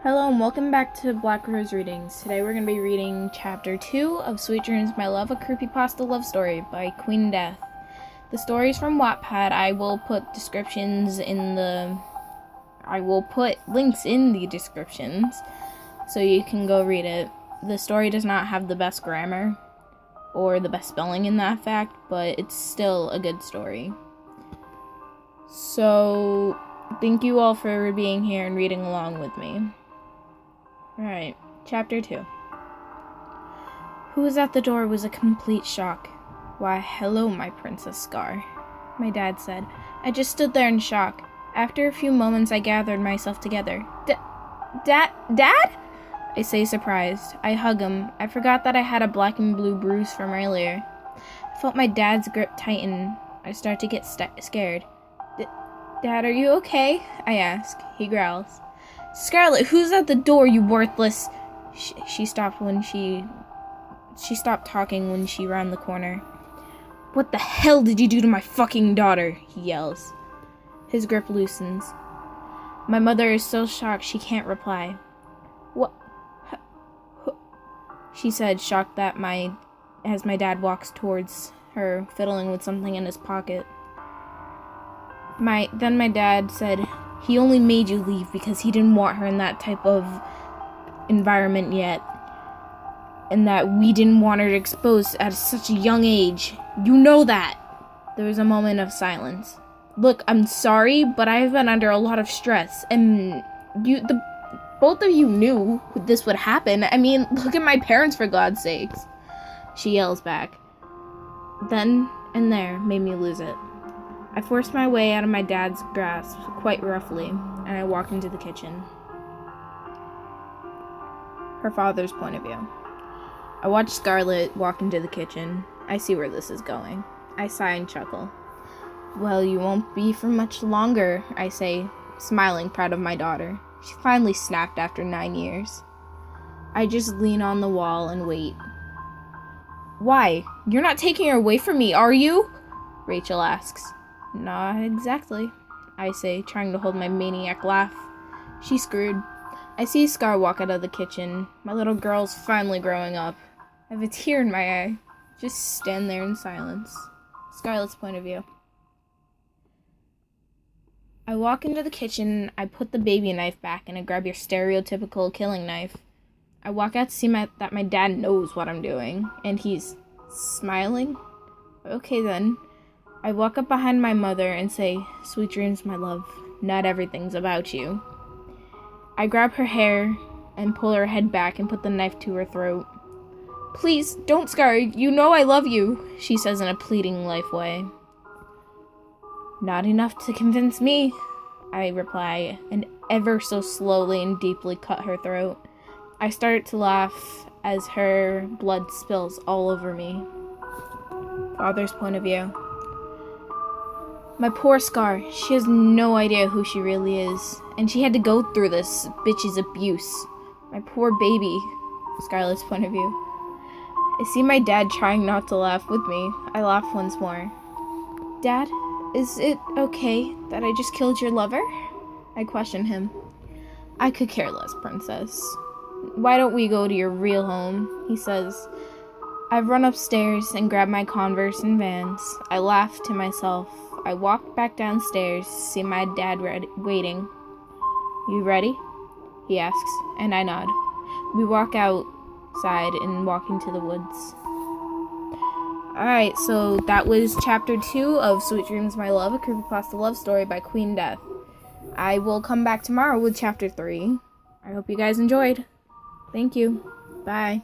Hello and welcome back to BlackRose Readings. Today we're going to be reading Chapter 2 of Sweet Dreams, My Love, a creepypasta love story by Queen Death. The story is from Wattpad. I will put links in the descriptions so you can go read it. The story does not have the best grammar or the best spelling in that fact, but it's still a good story. So, thank you all for being here and reading along with me. Alright, Chapter 2. Who was at the door was a complete shock. Why, hello, my Princess Scar, my dad said. I just stood there in shock. After a few moments, I gathered myself together. Dad? I say, surprised. I hug him. I forgot that I had a black and blue bruise from earlier. I felt my dad's grip tighten. I start to get scared. Dad, are you okay? I ask. He growls. Scarlett, who's at the door, you worthless? She stopped talking when she rounded the corner. What the hell did you do to my fucking daughter? He yells. His grip loosens. My mother is so shocked she can't reply. What? She said, shocked as my dad walks towards her, fiddling with something in his pocket. Then my dad said, he only made you leave because he didn't want her in that type of environment yet. And that we didn't want her exposed at such a young age. You know that. There was a moment of silence. Look, I'm sorry, but I've been under a lot of stress. And both of you knew this would happen. I mean, look at my parents, for God's sakes. She yells back. Then and there made me lose it. I forced my way out of my dad's grasp quite roughly, and I walked into the kitchen. Her father's point of view. I watch Scarlett walk into the kitchen. I see where this is going. I sigh and chuckle. Well, you won't be for much longer, I say, smiling, proud of my daughter. She finally snapped after 9 years. I just lean on the wall and wait. Why? You're not taking her away from me, are you? Rachel asks. Not exactly, I say, trying to hold my maniac laugh. She's screwed. I see Scar walk out of the kitchen. My little girl's finally growing up. I have a tear in my eye. Just stand there in silence. Scarlett's point of view. I walk into the kitchen, I put the baby knife back, and I grab your stereotypical killing knife. I walk out to see that my dad knows what I'm doing, and he's smiling. Okay then. I walk up behind my mother and say, Sweet dreams, my love. Not everything's about you. I grab her hair and pull her head back and put the knife to her throat. Please, don't, Scar. You know I love you, she says in a pleading life way. Not enough to convince me, I reply, and ever so slowly and deeply cut her throat. I start to laugh as her blood spills all over me. Father's point of view. My poor Scar, she has no idea who she really is, and she had to go through this bitch's abuse. My poor baby. Scarlett's point of view. I see my dad trying not to laugh with me. I laugh once more. Dad, is it okay that I just killed your lover? I question him. I could care less, princess. Why don't we go to your real home? He says. I run upstairs and grab my Converse and Vans. I laugh to myself. I walk back downstairs, see my dad waiting. You ready? He asks, and I nod. We walk outside and walk into the woods. Alright, so that was Chapter 2 of Sweet Dreams, My Love, a creepypasta love story by Queen Death. I will come back tomorrow with Chapter 3. I hope you guys enjoyed. Thank you. Bye.